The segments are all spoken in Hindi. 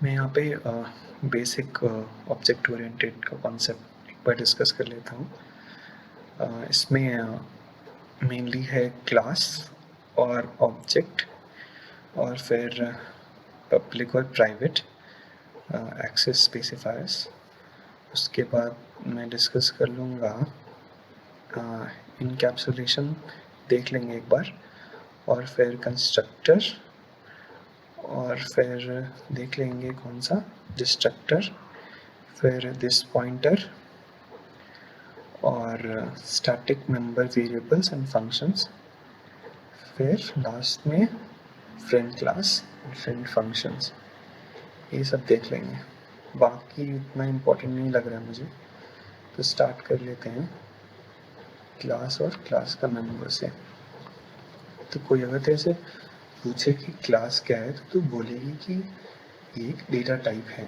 मैं यहाँ पे बेसिक ऑब्जेक्ट ओरिएंटेड का कॉन्सेप्ट एक बार डिस्कस कर लेता हूँ। इसमें मेनली है क्लास और ऑब्जेक्ट और फिर पब्लिक और प्राइवेट एक्सेस स्पेसिफायर्स। उसके बाद मैं डिस्कस कर लूँगा इनकैप्सुलेशन देख लेंगे एक बार, और फिर कंस्ट्रक्टर, और फिर देख लेंगे कौन सा डिस्ट्रक्टर, फिर दिस पॉइंटर, और static member variables and functions, फिर लास्ट में फ्रेंड क्लास और फ्रेंड फंक्शंस। ये सब देख लेंगे, बाकी उतना इम्पोर्टेंट नहीं लग रहा है मुझे, तो स्टार्ट कर लेते हैं क्लास और क्लास का मेंबर से। तो कोई अगर तेरे से पूछे कि क्लास क्या है तो तू बोलेगी कि ये एक डेटा टाइप है।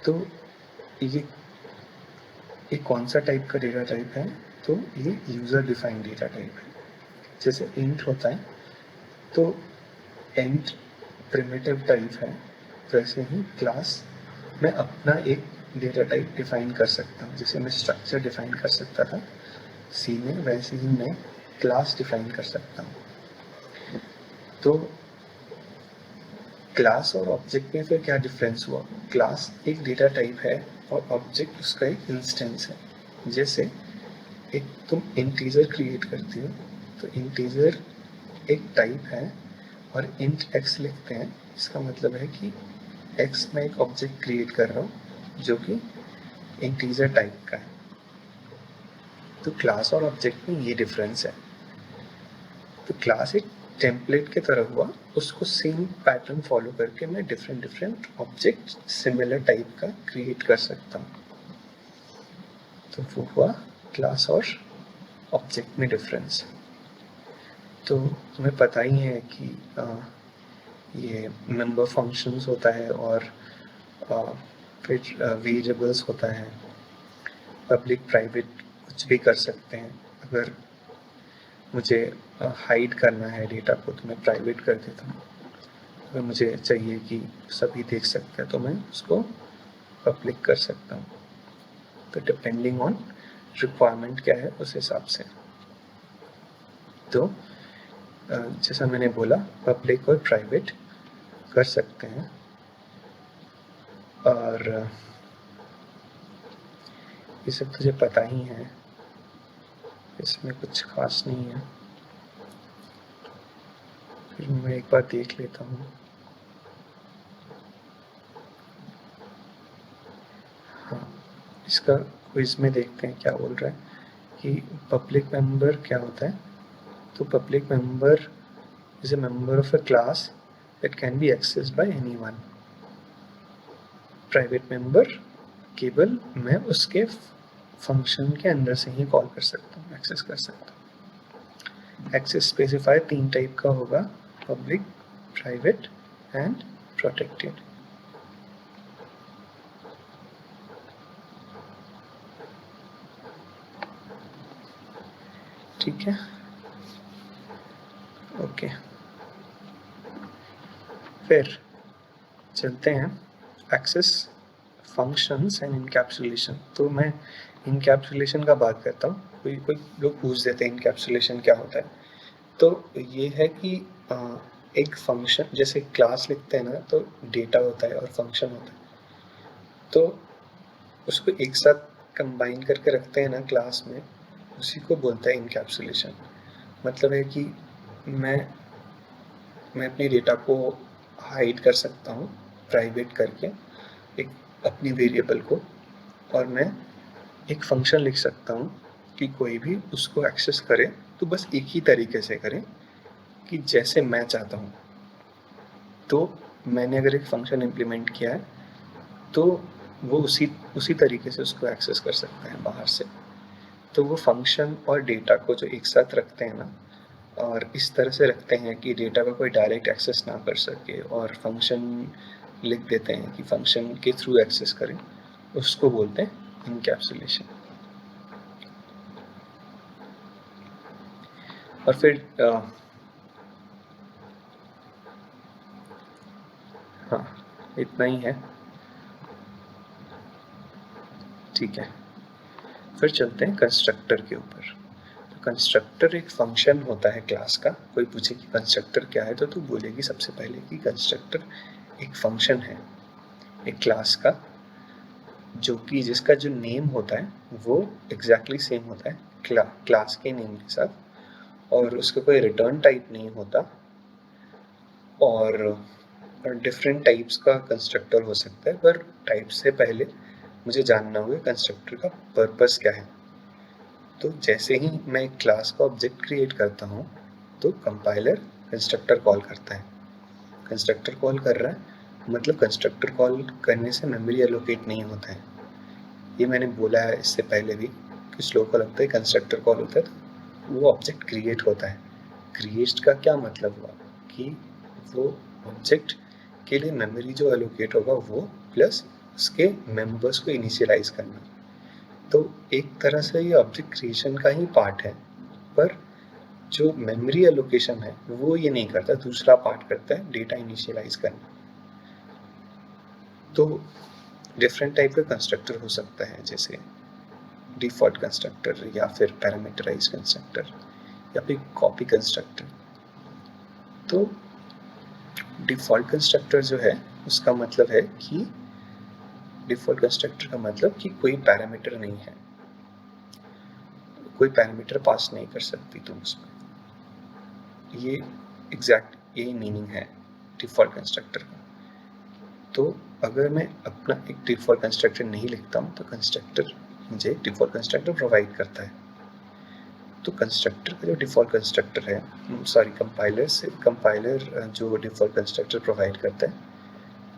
तो ये कौन सा टाइप का डेटा टाइप है? तो ये यूज़र डिफाइंड डेटा टाइप है। जैसे इंट होता है तो इंट प्रिमिटिव टाइप है, वैसे ही क्लास मैं अपना एक डेटा टाइप डिफाइन कर सकता हूँ। जैसे मैं स्ट्रक्चर डिफाइन कर सकता था सी में, वैसे ही मैं क्लास डिफाइन कर सकता हूँ। तो क्लास और ऑब्जेक्ट में फिर क्या डिफरेंस हुआ? क्लास एक डेटा टाइप है और ऑब्जेक्ट उसका एक इंस्टेंस है। जैसे एक तुम इंटीजर क्रिएट करती हो तो इंटीजर एक टाइप है और इंट एक्स लिखते हैं, इसका मतलब है कि एक्स में एक ऑब्जेक्ट क्रिएट कर रहा हूँ जो कि इंटीजर टाइप का है। तो क्लास और ऑब्जेक्ट में ये डिफरेंस है। तो क्लास एक टेम्पलेट की तरह हुआ, उसको सेम पैटर्न फॉलो करके मैं डिफरेंट ऑब्जेक्ट सिमिलर टाइप का क्रिएट कर सकता हूँ। तो वो हुआ क्लास और ऑब्जेक्ट में डिफरेंस। तो तुम्हें पता ही है कि ये मेंबर फंक्शंस होता है और फिर वेरिएबल्स होता है, पब्लिक प्राइवेट कुछ भी कर सकते हैं। अगर मुझे हाइड करना है डेटा को तो मैं प्राइवेट कर देता हूँ, अगर मुझे चाहिए कि सभी देख सकते हैं तो मैं उसको पब्लिक कर सकता हूँ। तो डिपेंडिंग ऑन रिक्वायरमेंट क्या है उस हिसाब से। तो जैसा मैंने बोला पब्लिक और प्राइवेट कर सकते हैं, और ये सब तुझे पता ही है, इसमें कुछ खास नहीं है। फिर मैं एक बार देख लेता हूँ। हाँ, इसका क्विज में देखते हैं क्या बोल रहा है कि पब्लिक मेंबर क्या होता है। तो public member is a member of a class that can be accessed bye anyone. Private member केवल मैं उसके फंक्शन के अंदर से ही कॉल कर सकता हूँ, एक्सेस कर सकता हूँ। एक्सेस स्पेसिफायर 3 टाइप का होगा, पब्लिक, प्राइवेट एंड प्रोटेक्टेड। ठीक है, ओके। फिर चलते हैं एक्सेस फंक्शंस एंड इनकैप्सुलेशन। तो मैं इनकैप्सुलेशन का बात करता हूँ। कोई लोग पूछ देते हैं इनकैप्सुलेशन क्या होता है। तो ये है कि एक फंक्शन, जैसे क्लास लिखते हैं ना तो डेटा होता है और फंक्शन होता है, तो उसको एक साथ कंबाइन करके रखते हैं ना क्लास में, उसी को बोलता है इनकैप्सुलेशन। मतलब है कि मैं अपनी डेटा को हाइड कर सकता हूँ प्राइवेट करके एक अपनी वेरिएबल को, और मैं एक फंक्शन लिख सकता हूँ कि कोई भी उसको एक्सेस करे तो बस एक ही तरीके से करे कि जैसे मैं चाहता हूँ। तो मैंने अगर एक फंक्शन इम्प्लीमेंट किया है तो वो उसी तरीके से उसको एक्सेस कर सकता है बाहर से। तो वो फंक्शन और डेटा को जो एक साथ रखते हैं ना, और इस तरह से रखते हैं कि डेटा का कोई डायरेक्ट एक्सेस ना कर सके, और फंक्शन लिख देते हैं कि फंक्शन के थ्रू एक्सेस करें, उसको बोलते हैं इनकैप्सुलेशन। और फिर हाँ, इतना ही है, ठीक है। फिर चलते हैं कंस्ट्रक्टर के ऊपर। तो कंस्ट्रक्टर एक फंक्शन होता है क्लास का। कोई पूछे कि कंस्ट्रक्टर क्या है तो तू बोलेगी सबसे पहले कि कंस्ट्रक्टर एक फंक्शन है एक क्लास का, जो कि जिसका जो नेम होता है वो एग्जैक्टली सेम होता है क्लास के नेम के साथ, और उसका कोई रिटर्न टाइप नहीं होता, और डिफरेंट टाइप्स का कंस्ट्रक्टर हो सकता है। पर टाइप से पहले मुझे जानना होगा कंस्ट्रक्टर का पर्पस क्या है। तो जैसे ही मैं एक क्लास का ऑब्जेक्ट क्रिएट करता हूँ तो कंपाइलर कंस्ट्रक्टर कॉल करता है। कंस्ट्रक्टर कॉल कर रहा है मतलब कंस्ट्रक्टर कॉल करने से मेमोरी एलोकेट नहीं होता है। ये मैंने बोला है इससे पहले भी, कुछ लोगों को लगता है कंस्ट्रक्टर कॉल होता है तो वो ऑब्जेक्ट क्रिएट होता है। क्रिएट का क्या मतलब हुआ कि वो ऑब्जेक्ट के लिए मेमोरी जो एलोकेट होगा वो प्लस उसके मेंबर्स को इनिशियलाइज करना। तो एक तरह से ये ऑब्जेक्ट क्रिएशन का ही पार्ट है, पर जो मेमोरी एलोकेशन है वो ये नहीं करता, दूसरा पार्ट करता है, डेटा इनिशियलाइज करना। तो डिफरेंट टाइप का कंस्ट्रक्टर हो सकता है, जैसे डिफॉल्ट कंस्ट्रक्टर या फिर पैरामीटराइज कंस्ट्रक्टर या फिर कॉपी कंस्ट्रक्टर। तो डिफॉल्ट कंस्ट्रक्टर जो है उसका मतलब है कि डिफॉल्ट कंस्ट्रक्टर का मतलब कि कोई पैरामीटर नहीं है, कोई पैरामीटर पास नहीं कर सकती तुम उसमें। ये एग्जैक्ट यही मीनिंग है डिफॉल्ट कंस्ट्रक्टर का। तो अगर मैं अपना एक डिफॉल्ट कंस्ट्रक्टर नहीं लिखता हूँ तो कंस्ट्रक्टर मुझे डिफॉल्ट कंस्ट्रक्टर प्रोवाइड करता है। तो कंस्ट्रक्टर का जो डिफॉल्ट कंस्ट्रक्टर है, सॉरी कंपाइलर जो डिफॉल्ट कंस्ट्रक्टर प्रोवाइड करता है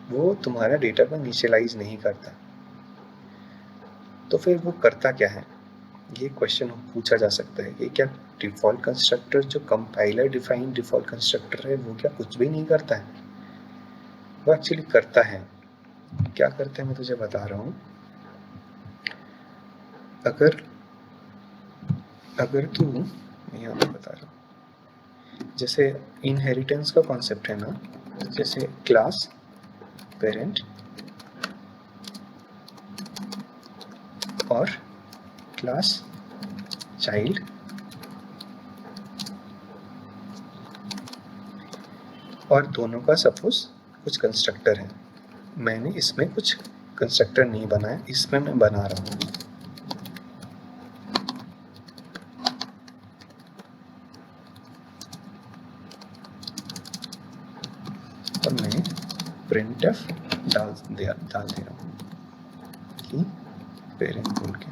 वो तुम्हारा डेटा को इनिशियलाइज नहीं करता। तो फिर वो करता क्या है, ये क्वेश्चन पूछा जा सकता है कि क्या डिफॉल्ट कंस्ट्रक्टर जो कंपाइलर डिफाइंड डिफॉल्ट कंस्ट्रक्टर है वो क्या कुछ भी नहीं करता है? वो एक्चुअली करता है। क्या करता है मैं तुझे बता रहा हूँ। अगर तू, मैं यहाँ पे बता रहा हूँ, जैसे इनहेरिटेंस का कॉन्सेप्ट है ना, जैसे क्लास पेरेंट और क्लास चाइल्ड, और दोनों का सपोज कुछ कंस्ट्रक्टर है। मैंने इसमें कुछ कंस्ट्रक्टर नहीं बनाया, इसमें मैं बना रहा हूँ। और मैं printf डाल दे रहा हूँ कि पेरेंट बोल के,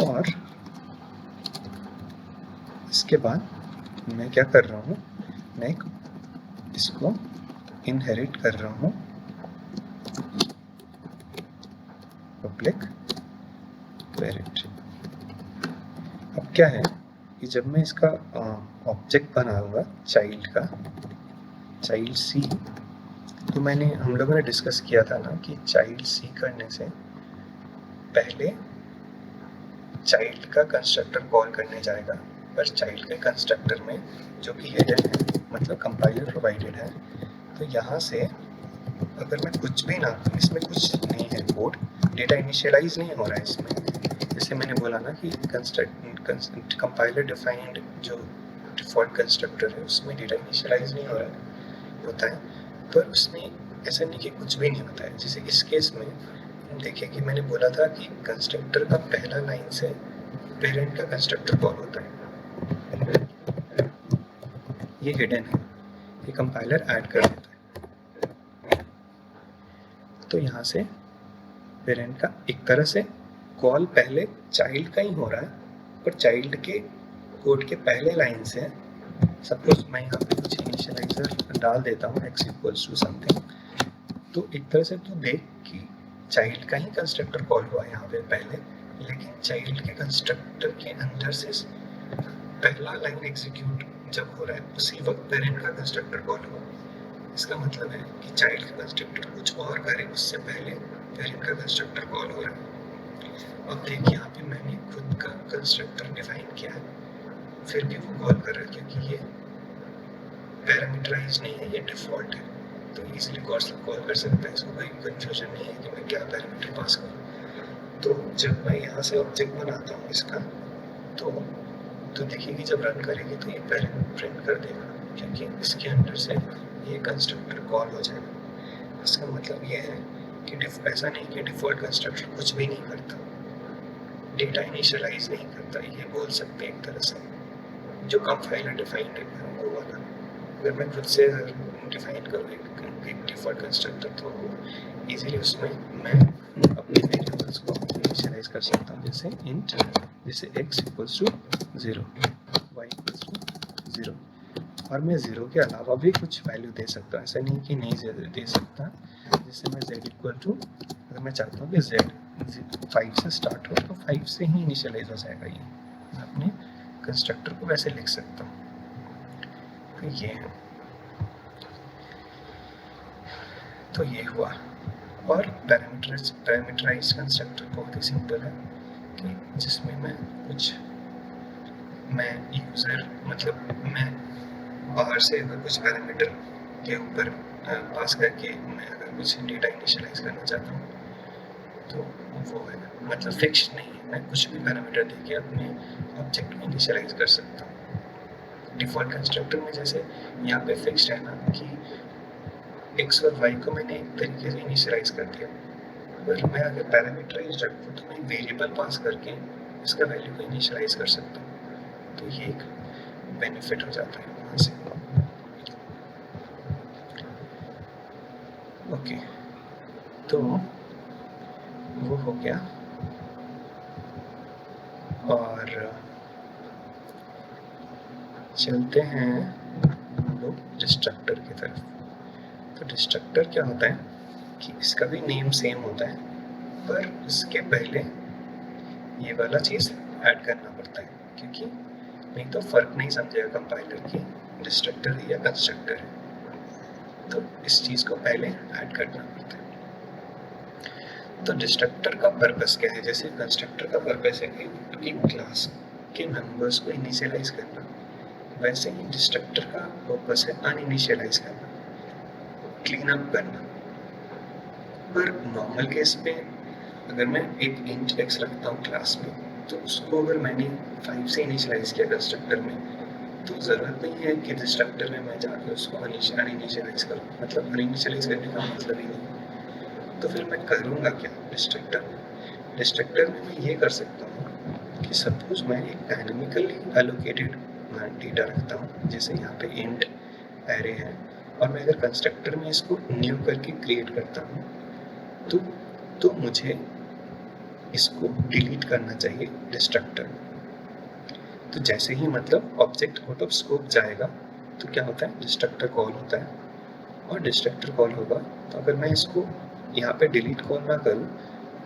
और इसके बाद मैं क्या कर रहा हूँ, मैं इसको इनहेरिट कर रहा हूँ पब्लिक पेरेंट। अब क्या है कि जब मैं इसका ऑब्जेक्ट बनाऊंगा चाइल्ड का, चाइल्ड सी, तो हम लोगों ने डिस्कस किया था ना कि चाइल्ड सी करने से पहले चाइल्ड का कंस्ट्रक्टर कॉल करने जाएगा, पर चाइल्ड के कंस्ट्रक्टर में जो कि हिडन है, मतलब कंपाइलर प्रोवाइडेड है, तो यहाँ से अगर मैं कुछ भी ना, इसमें कुछ नहीं है कोड, डेटा इनिशियलाइज नहीं हो रहा है इसमें। जैसे मैंने बोला ना कि कंपाइलर डिफाइंड जो डिफॉल्ट कंस्ट्रक्टर है उसमें डेटा इनिशियलाइज नहीं हो रहा होता है, पर उसमें ऐसा नहीं कि कुछ भी नहीं होता है। जैसे इस केस में देखिए कि मैंने बोला था कि कंस्ट्रक्टर का पहला लाइन से पेरेंट का कंस्ट्रक्टर कॉल होता है, ये हिडन है, ये कंपाइलर ऐड कर देता है। तो यहाँ से पेरेंट का एक तरह से कॉल पहले चाइल्ड का ही हो रहा है, पर चाइल्ड के कोड के पहले लाइन से, सपोज मैं यहाँ पे कुछ इनिशियलाइजर डाल देता हूँ x इक्वल्स टू समथिंग, तो एक तरह से तो देख कि चाइल्ड का ही कंस्ट्रक्टर कॉल हुआ यहाँ पे पहले, लेकिन चाइल्ड के कंस्ट्रक्टर के अंदर से पहला लाइन एग्जीक्यूट जब हो रहा है उसी वक्त पेरेंट का कंस्ट्रक्टर कॉल हुआ। इसका मतलब है कि चाइल्ड का कंस्ट्रक्टर कुछ और करे उससे पहले पेरेंट का कंस्ट्रक्टर कॉल हो रहा है। अब देख यहाँ पे मैंने खुद का कंस्ट्रक्टर डिफाइन किया है, फिर भी वो कॉल कर रहा है क्योंकि ये पैरामीटराइज नहीं है, ये डिफ़ॉल्ट है। तो इजीली कॉल कर सकता है, इसको कोई कंफ्यूजन नहीं है कि मैं क्या पैरामीटर पास करूँ। तो जब मैं यहाँ से ऑब्जेक्ट बनाता हूँ इसका, तो देखिए कि जब रन करेगी तो ये पैरामीटर प्रिंट कर देगा, क्योंकि इसके अंदर से ये कंस्ट्रक्टर कॉल हो जाएगा। इसका मतलब ये है कि ऐसा नहीं कि डिफ़ॉल्ट कंस्ट्रक्टर कुछ भी नहीं करता, डेटा इनिशियलाइज नहीं करता, ये बोल सकते हैं एक तरह से। जो कंपाइलर डिफाइंड है वो वाला, अगर मैं खुद से डिफाइन करूँ एक डिफ़ॉल्ट कंस्ट्रक्टर, तो इजीली उसमें मैं अपने वेरिएबल्स को इनिशियलाइज कर सकता हूँ, जैसे इंट, जैसे x equals to 0, y equals to 0, और मैं 0 के अलावा भी कुछ वैल्यू दे सकता हूँ, ऐसा नहीं कि नहीं दे सकता। जैसे मैं z इक्वल टू, अगर मैं चाहता हूँ कि z 5 से स्टार्ट हो तो 5 से ही इनिशियलाइज हो जाएगा, ये मैं अपने कंस्ट्रक्टर को वैसे लिख सकता हूँ। तो ये है, तो ये हुआ। और पैरामीटराइज कंस्ट्रक्टर बहुत ही सिंपल है कि जिसमें मैं यूज़र, मतलब मैं बाहर से अगर कुछ पैरामीटर के ऊपर पास करके मैं अगर कुछ डेटा इनिशियलाइज करना चाहता हूँ तो वो है, मतलब फिक्स नहीं है, मैं कुछ भी पैरामीटर देके अपने ऑब्जेक्ट को इनिशियलाइज कर सकता हूँ। डिफ़ॉल्ट कंस्ट्रक्टर में जैसे यहाँ पे फिक्स्ड है ना कि x और y को मैंने एक तरीके से इनिशियलाइज कर दिया, पर मैं अगर पैरामीटराइज रखूँ तो मैं वेरिएबल पास करके इसका वैल्यू को इनिशियलाइज कर सकता हूँ। तो ये एक बेनिफिट हो जाता है वहाँ से। ओके, तो वो हो गया। और चलते हैं हम लोग डिस्ट्रक्टर की तरफ। तो डिस्ट्रक्टर क्या होता है कि इसका भी नेम सेम होता है, पर इसके पहले ये वाला चीज़ ऐड करना पड़ता है, क्योंकि नहीं तो फ़र्क नहीं समझेगा कंपाइलर की डिस्ट्रक्टर है या कंस्ट्रक्टर है। तो इस चीज़ को पहले ऐड करना पड़ता है। तो डिस्ट्रक्टर का पर्पस क्या है? जैसे कंस्ट्रक्टर का पर्पस है कि क्लास के मेंबर्स को इनिशियलाइज करना, वैसे ही डिस्ट्रक्टर का पर्पस है अनइनिशियलाइज करना, क्लीन अप करना। पर नॉर्मल केस पे अगर मैं एक इंट x रखता हूँ क्लास में, तो उसको अगर मैंने 5 से इनिशियलाइज किया कंस्ट्रक्टर में, तो ज़रूरत नहीं है कि डिस्ट्रक्टर में मैं जाकर उसको अनइनिशियलाइज करूँ, मतलब अनइनिशियलाइज करने का मतलब ही नहीं। तो फिर मैं करूँगा क्या डिस्ट्रक्टर में मैं ये कर सकता हूँ कि सपोज मैं एक डायनामिकली एलोकेटेड डेटा रखता हूँ, जैसे यहाँ पे इंट एरे है, और मैं अगर कंस्ट्रक्टर में इसको न्यू करके क्रिएट करता हूँ तो मुझे इसको डिलीट करना चाहिए डिस्ट्रक्टर। तो जैसे ही मतलब ऑब्जेक्ट आउट ऑफ स्कोप जाएगा तो क्या होता है, डिस्ट्रक्टर कॉल होता है, और डिस्ट्रक्टर कॉल होगा तो अगर मैं इसको यहाँ पे डिलीट कॉल ना करूँ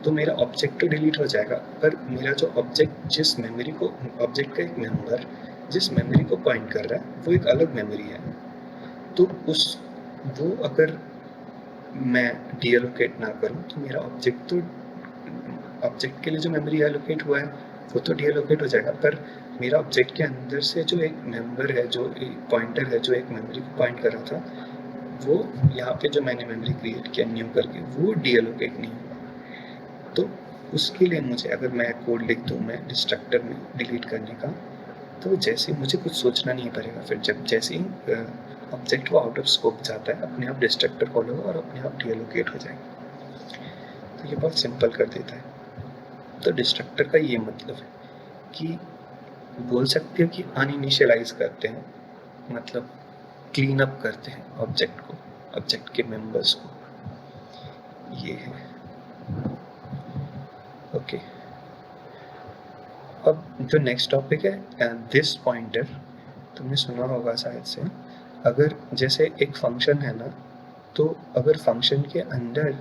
तो मेरा ऑब्जेक्ट तो डिलीट हो जाएगा, पर मेरा जो ऑब्जेक्ट जिस मेमोरी को, ऑब्जेक्ट का एक मेंबर जिस मेमोरी को पॉइंट कर रहा है वो एक अलग मेमोरी है। तो वो अगर मैं डीएलोकेट ना करूँ तो मेरा ऑब्जेक्ट के लिए जो मेमोरी एलोकेट हुआ है वो तो डीएलोकेट हो जाएगा, पर मेरा ऑब्जेक्ट के अंदर से जो एक मेंबर है, जो एक पॉइंटर है, जो एक मेमोरी को पॉइंट कर रहा था, वो यहाँ पे जो मैंने मेमोरी क्रिएट किया न्यू करके, वो डीएलोकेट नहीं हुआ। तो उसके लिए मुझे, अगर मैं कोड लिख दूँ मैं डिस्ट्रक्टर में डिलीट करने का, तो जैसे मुझे कुछ सोचना नहीं पड़ेगा। फिर जैसे ही ऑब्जेक्ट वो आउट ऑफ स्कोप जाता है, अपने आप डिस्ट्रक्टर कॉल होगा और अपने आप डीएलोकेट हो जाएगा। तो ये बहुत सिंपल कर देता है। तो डिस्ट्रक्टर का ये मतलब है कि बोल सकते हो कि अनइनिशियलाइज करते हैं, मतलब क्लीन अप करते हैं ऑब्जेक्ट को, ऑब्जेक्ट के मेंबर्स को। ये है ओके। अब जो नेक्स्ट टॉपिक है दिस पॉइंटर, तुमने सुना होगा शायद से। अगर जैसे एक फंक्शन है ना, तो अगर फंक्शन के अंदर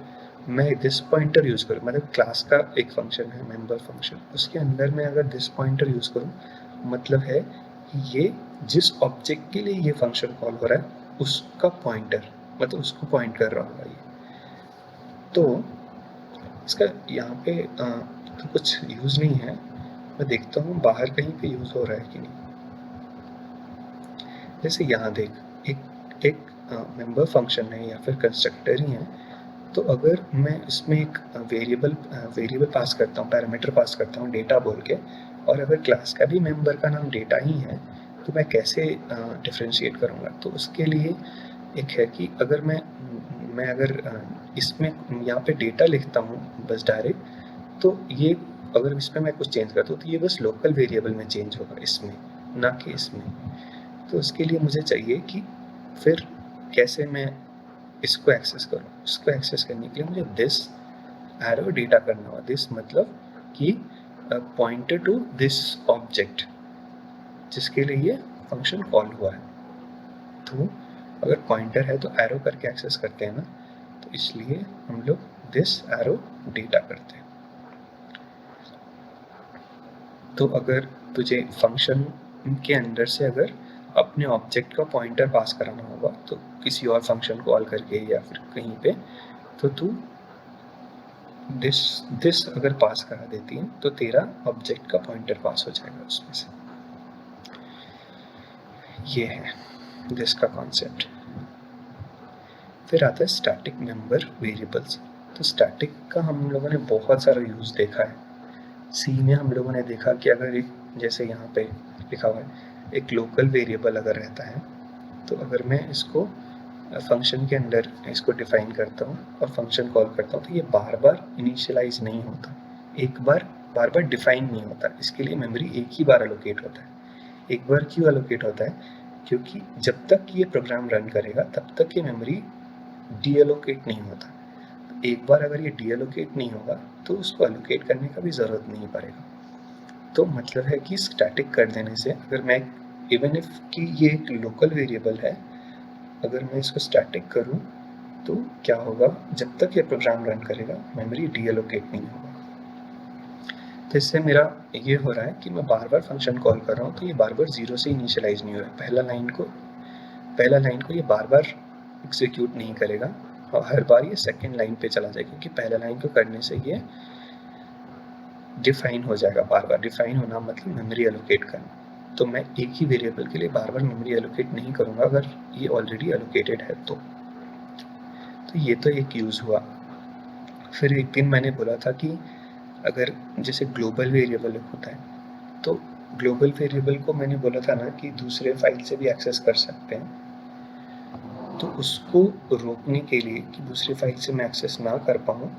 मैं दिस पॉइंटर यूज़ करूँ, मतलब क्लास का एक फंक्शन है मेंबर फंक्शन, उसके अंदर मैं अगर दिस पॉइंटर यूज़ करूँ, मतलब है कि ये जिस ऑब्जेक्ट के लिए ये फंक्शन कॉल हो रहा है उसका पॉइंटर, मतलब उसको पॉइंट कर रहा होगा ये। तो इसका यहाँ पे तो कुछ यूज़ नहीं है, मैं देखता हूँ बाहर कहीं पे यूज़ हो रहा है कि नहीं। जैसे यहाँ देख, एक एक मेंबर फंक्शन है या फिर कंस्ट्रक्टर ही है, तो अगर मैं इसमें एक वेरिएबल पास करता हूँ, पैरामीटर पास करता हूँ डेटा बोल के, और अगर क्लास का भी मेंबर का नाम डेटा ही है, तो मैं कैसे डिफरेंशिएट करूँगा? तो उसके लिए एक है कि अगर मैं अगर इसमें यहाँ पे डेटा लिखता हूँ बस डायरेक्ट, तो ये अगर इसमें मैं कुछ चेंज करता हूँ तो ये बस लोकल वेरिएबल में चेंज होगा, इसमें ना कि इसमें। तो उसके लिए मुझे चाहिए कि फिर कैसे मैं इसको एक्सेस करूँ। इसको एक्सेस करने के लिए मुझे दिस एरो डेटा करना होगा। दिस मतलब कि पॉइंटर टू दिस ऑब्जेक्ट जिसके लिए ये फंक्शन कॉल हुआ है। तो अगर पॉइंटर है तो एरो करके एक्सेस करते हैं ना, तो इसलिए हम लोग दिस एरो डेटा करते हैं। तो अगर तुझे फंक्शन के अंदर से अगर अपने ऑब्जेक्ट का पॉइंटर पास कराना होगा तो किसी और फंक्शन कॉल करके या फिर कहीं पे, तो तू दिस अगर पास करा देती है तो तेरा ऑब्जेक्ट का पॉइंटर पास हो जाएगा उसमें से। ये है दिस का कॉन्सेप्ट। फिर आता है स्टैटिक मेंबर वेरिएबल्स। तो स्टैटिक का हम लोगों ने बहुत सारा यूज़ देखा है। सी में हम लोगों ने देखा कि अगर एक, जैसे यहाँ पे लिखा हुआ है, एक लोकल वेरिएबल अगर रहता है, तो अगर मैं इसको फंक्शन के अंदर इसको डिफाइन करता हूँ और फंक्शन कॉल करता हूँ, तो ये बार बार इनिशियलाइज नहीं होता, बार बार डिफाइन नहीं होता। इसके लिए मेमोरी एक ही बार एलोकेट होता है। एक बार क्यों एलोकेट होता है? क्योंकि जब तक ये प्रोग्राम रन करेगा तब तक ये मेमोरी डीएलोकेट नहीं होता। एक बार अगर ये डीएलोकेट नहीं होगा तो उसको एलोकेट करने का भी ज़रूरत नहीं पड़ेगा। तो मतलब है कि स्टैटिक कर देने से, अगर मैं इवन इफ कि ये एक लोकल वेरिएबल है, अगर मैं इसको स्टैटिक करूं तो क्या होगा, जब तक ये प्रोग्राम रन करेगा मेमोरी डीएलोकेट नहीं होगा। तो इससे मेरा ये हो रहा है कि मैं बार बार फंक्शन कॉल कर रहा हूँ तो ये बार बार जीरो से इनिशियलाइज नहीं हो रहा है। पहला लाइन को ये बार बार एग्जीक्यूट नहीं करेगा और हर बार ये सेकेंड लाइन पे चला जाएगा, क्योंकि पहला लाइन को करने से ये डिफाइन हो जाएगा। बार बार डिफाइन होना मतलब मेमोरी एलोकेट करना। तो मैं एक ही वेरिएबल के लिए बार बार मेमोरी एलोकेट नहीं करूँगा अगर ये ऑलरेडी एलोकेटेड है तो ये तो एक यूज़ हुआ। फिर एक दिन मैंने बोला था कि अगर जैसे ग्लोबल वेरिएबल होता है, तो ग्लोबल वेरिएबल को मैंने बोला था ना कि दूसरे फाइल से भी एक्सेस कर सकते हैं, तो उसको रोकने के लिए कि दूसरी फाइल से मैं एक्सेस ना कर पाऊँ,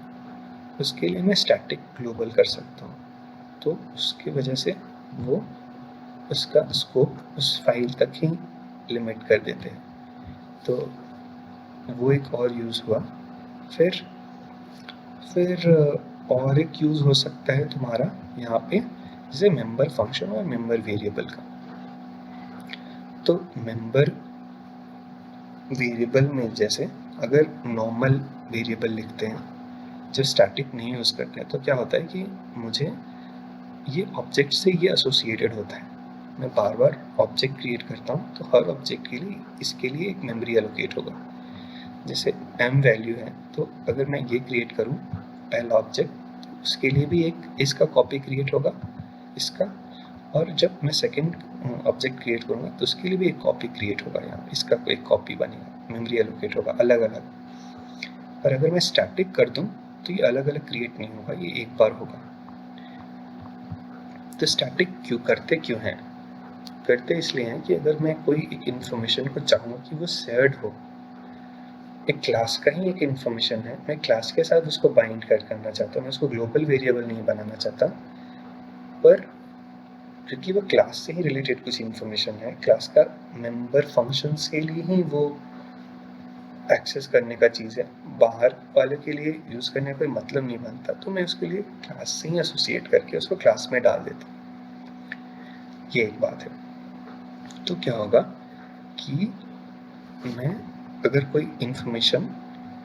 उसके लिए मैं स्टैटिक ग्लोबल कर सकता हूँ। तो उसकी वजह से वो उसका स्कोप उस फाइल तक ही लिमिट कर देते हैं। तो वो एक और यूज़ हुआ। फिर और एक यूज़ हो सकता है तुम्हारा यहाँ पे, जैसे मेंबर फंक्शन और मेंबर वेरिएबल का। तो मेंबर वेरिएबल में जैसे अगर नॉर्मल वेरिएबल लिखते हैं जो स्टैटिक नहीं यूज़ करते हैं, तो क्या होता है कि मुझे ये ऑब्जेक्ट से ये एसोसिएटेड होता है। मैं बार बार ऑब्जेक्ट क्रिएट करता हूँ तो हर ऑब्जेक्ट के लिए इसके लिए एक मेमोरी एलोकेट होगा। जैसे m वैल्यू है, तो अगर मैं ये क्रिएट करूँ पहला ऑब्जेक्ट, उसके लिए भी एक इसका कॉपी क्रिएट होगा इसका, और जब मैं सेकंड ऑब्जेक्ट क्रिएट करूँगा तो उसके लिए भी एक कॉपी क्रिएट होगा, यहाँ इसका एक कॉपी बनेगा, मेमोरी एलोकेट होगा अलग अलग। और अगर मैं स्टैटिक कर दूँ तो ये अलग अलग क्रिएट नहीं होगा, ये एक बार होगा। तो स्टैटिक क्यों हैं? करते इसलिए हैं कि अगर मैं कोई एक इन्फॉर्मेशन को चाहूँ कि वो शेयर्ड हो, एक क्लास का ही एक इन्फॉर्मेशन है, मैं क्लास के साथ उसको बाइंड करना चाहता हूँ, मैं उसको ग्लोबल वेरिएबल नहीं बनाना चाहता, पर क्योंकि वो क्लास से ही रिलेटेड कुछ इन्फॉर्मेशन है, क्लास का मेंबर फंक्शंस के लिए ही वो एक्सेस करने का चीज़ है, बाहर वाले के लिए यूज़ करने का कोई मतलब नहीं बनता, तो मैं उसके लिए क्लास से ही एसोसिएट करके उसको क्लास में डाल देता हूँ। ये एक बात है। तो क्या होगा कि मैं अगर कोई इन्फॉर्मेशन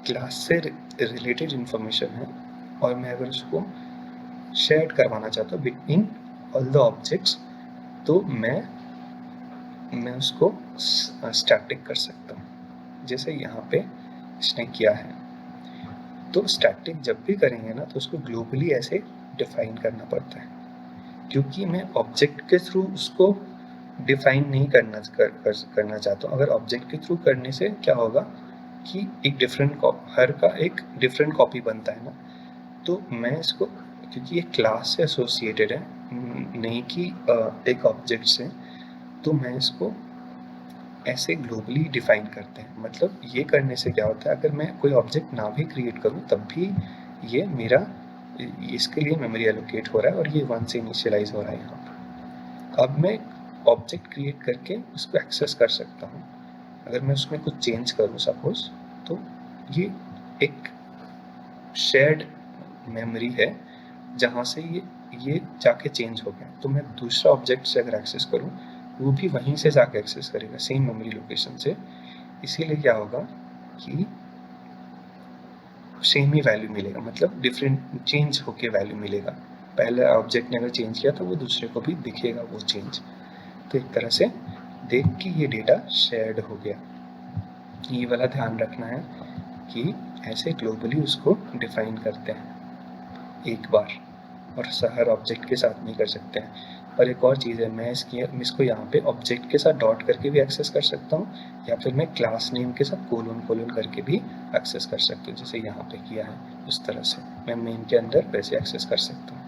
क्लास से रिलेटेड इन्फॉर्मेशन है और मैं अगर उसको शेयर करवाना चाहता हूँ बिटवीन ऑल द ऑब्जेक्ट्स, तो मैं उसको स्टैटिक कर सकता हूँ, जैसे यहाँ पे इसने किया है। तो स्टैटिक जब भी करेंगे ना तो उसको ग्लोबली ऐसे डिफाइन करना पड़ता है, क्योंकि मैं ऑब्जेक्ट के थ्रू उसको डिफाइन नहीं करना चाहता हूँ। अगर ऑब्जेक्ट के थ्रू करने से क्या होगा कि एक हर का एक डिफरेंट कॉपी बनता है ना, तो मैं इसको, क्योंकि ये क्लास से एसोसिएटेड है नहीं कि एक ऑब्जेक्ट से, तो मैं इसको ऐसे ग्लोबली डिफाइन करते हैं। मतलब ये करने से क्या होता है, अगर मैं कोई ऑब्जेक्ट ना भी क्रिएट करूँ तब भी ये मेरा इसके लिए मेमोरी एलोकेट हो रहा है और ये 1 से इनिशियलाइज हो रहा है यहाँ पर। अब मैं ऑब्जेक्ट क्रिएट करके उसको एक्सेस कर सकता हूँ। अगर मैं उसमें कुछ चेंज करूँ सपोज, तो ये एक शेयर्ड मेमोरी है जहाँ से ये जाके चेंज हो गया। तो मैं दूसरा ऑब्जेक्ट से अगर एक्सेस करूँ, वो भी वहीं से जाके एक्सेस करेगा, सेम मेमोरी लोकेशन से। इसीलिए क्या होगा कि सेम ही वैल्यू मिलेगा, मतलब डिफरेंट चेंज होके वैल्यू मिलेगा। पहले ऑब्जेक्ट ने अगर चेंज किया तो वो दूसरे को भी दिखेगा वो चेंज। तो एक तरह से देख कि ये डेटा शेयर्ड हो गया। ये वाला ध्यान रखना है कि ऐसे ग्लोबली उसको डिफाइन करते हैं एक बार, और हर ऑब्जेक्ट के साथ नहीं कर सकते हैं। और एक और चीज़ है, मैं इसको यहाँ पे ऑब्जेक्ट के साथ डॉट करके भी एक्सेस कर सकता हूँ, या फिर मैं क्लास नेम के साथ कोलन कोलन करके भी एक्सेस कर सकता हूँ, जैसे यहाँ पे किया है उस तरह से मैं मेन के अंदर वैसे एक्सेस कर सकता हूँ।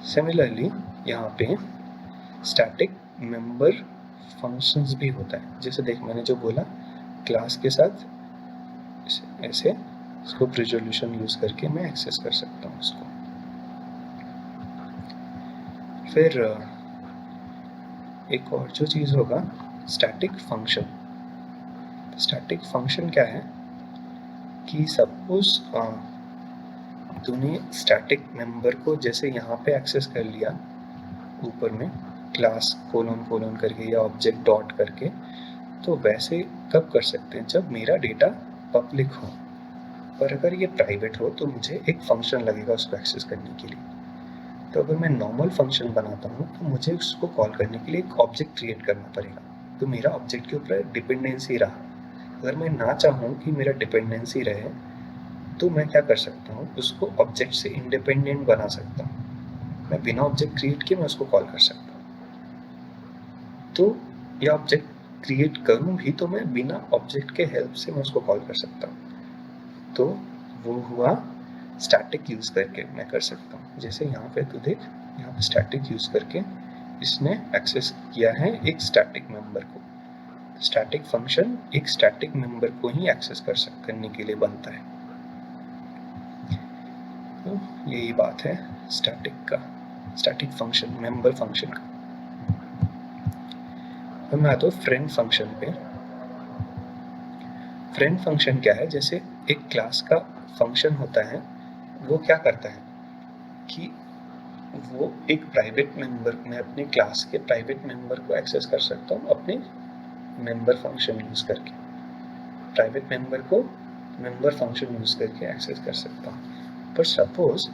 सिमिलरली यहाँ पे स्टैटिक मेंबर फंक्शंस भी होता है। जैसे देख, मैंने जो बोला क्लास के साथ ऐसे स्कोप रिजोल्यूशन यूज करके मैं एक्सेस कर सकता हूँ उसको। फिर एक और जो चीज़ होगा, स्टैटिक फंक्शन। स्टैटिक फंक्शन क्या है कि सपोज तूने स्टैटिक मेंबर को जैसे यहाँ पे एक्सेस कर लिया ऊपर में क्लास कोलन कोलन करके या ऑब्जेक्ट डॉट करके, तो वैसे कब कर सकते हैं, जब मेरा डेटा पब्लिक हो। पर अगर ये प्राइवेट हो तो मुझे एक फंक्शन लगेगा उसको एक्सेस करने के लिए। तो अगर मैं नॉर्मल फंक्शन बनाता हूँ तो मुझे उसको कॉल करने के लिए एक ऑब्जेक्ट क्रिएट करना पड़ेगा। तो मेरा ऑब्जेक्ट के ऊपर डिपेंडेंसी रहा। अगर मैं ना चाहूँ कि मेरा डिपेंडेंसी रहे, तो मैं क्या कर सकता हूँ, उसको ऑब्जेक्ट से इंडिपेंडेंट बना सकता हूँ। मैं बिना ऑब्जेक्ट क्रिएट किए मैं उसको कॉल कर सकता हूँ। तो यह ऑब्जेक्ट क्रिएट करूँ भी तो मैं बिना ऑब्जेक्ट के हेल्प से मैं उसको कॉल कर सकता हूँ। तो वो हुआ स्टैटिक यूज करके मैं कर सकता हूँ। जैसे यहाँ पे तू देख, यहाँ पे स्टैटिक यूज करके इसने एक्सेस किया है एक स्टैटिक मेंबर को। स्टैटिक फंक्शन एक स्टैटिक मेंबर को ही एक्सेस करने के लिए बनता है। तो यही बात है स्टैटिक फंक्शन, मेंबर फंक्शन का। अब मैं आता हूँ फ्रेंड फंक्शन पे। फ्रेंड फंक्शन क्या है, जैसे एक क्लास का फंक्शन होता है, वो क्या करता है कि वो एक प्राइवेट मेंबर, मैं अपने क्लास के प्राइवेट मेंबर को एक्सेस कर सकता हूँ अपने मेंबर फंक्शन यूज करके। प्राइवेट मेंबर को मेंबर फंक्शन यूज करके एक्सेस कर सकता हूँ। पर सपोज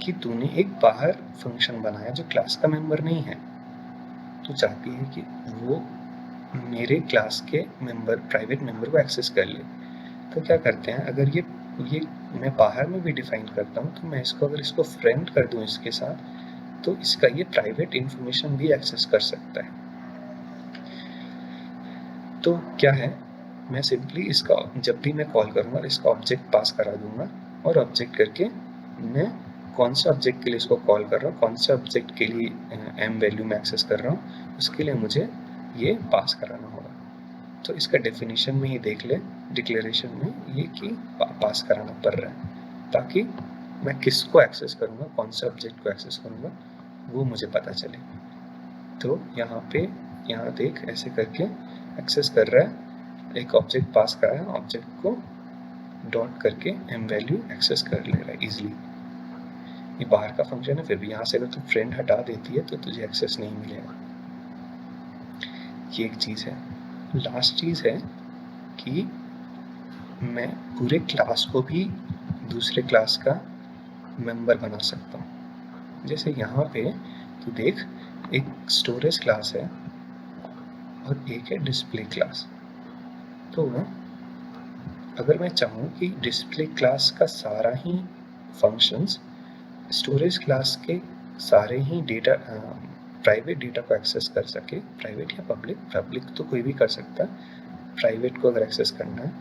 कि तूने एक बाहर फंक्शन बनाया जो क्लास का मेंबर नहीं है, तो चाहती है कि वो मेरे क्लास के प्राइवेट मेंबर को एक्सेस कर ले। तो क्या करते हैं, अगर ये मैं बाहर में भी डिफाइन करता हूँ, तो मैं अगर इसको फ्रेंड कर दूँ इसके साथ, तो इसका ये प्राइवेट इंफॉर्मेशन भी एक्सेस कर सकता है। तो क्या है, मैं सिंपली इसका जब भी मैं कॉल करूँगा इसका ऑब्जेक्ट पास करा दूंगा, और ऑब्जेक्ट करके मैं कौन सा ऑब्जेक्ट के लिए इसको कॉल कर रहा हूँ, कौन से ऑब्जेक्ट के लिए एम वैल्यू में एक्सेस कर रहा हूँ, उसके लिए मुझे ये पास कराना होगा। तो इसका डेफिनेशन में ही देख ले, डिक्लेरेशन में ये कि पास कराना पड़ रहा है, ताकि मैं किसको एक्सेस करूँगा, कौन से ऑब्जेक्ट को एक्सेस करूँगा, वो मुझे पता चले। तो यहाँ देख ऐसे करके एक्सेस कर रहा है, एक ऑब्जेक्ट पास कर रहा है, ऑब्जेक्ट को डॉट करके एम वैल्यू एक्सेस कर ले रहा है इजिली। ये बाहर का फंक्शन है, फिर भी यहाँ से अगर तू फ्रेंड हटा देती है तो तुझे एक्सेस नहीं मिलेगा। ये एक चीज़ है। लास्ट चीज़ है कि मैं पूरे क्लास को भी दूसरे क्लास का मेंबर बना सकता हूँ। जैसे यहाँ पे तू देख, एक स्टोरेज क्लास है और एक है डिस्प्ले क्लास। तो अगर मैं चाहूँ कि डिस्प्ले क्लास का सारा ही फंक्शंस स्टोरेज क्लास के सारे ही डेटा प्राइवेट डेटा को एक्सेस कर सके, प्राइवेट या पब्लिक, पब्लिक तो कोई भी कर सकता है, प्राइवेट को अगर एक्सेस करना है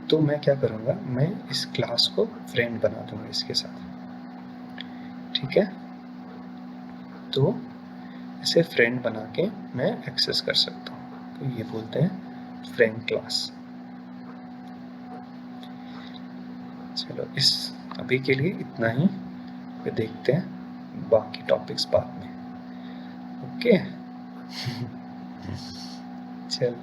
तो मैं क्या करूँगा, मैं इस क्लास को फ्रेंड बना दूंगा इसके साथ, ठीक है। तो इसे फ्रेंड बना के मैं एक्सेस कर सकता हूँ, तो ये बोलते हैं फ्रेंड क्लास। चलो इस अभी के लिए इतना ही, फिर देखते हैं बाकी टॉपिक्स बाद में, ओके। चल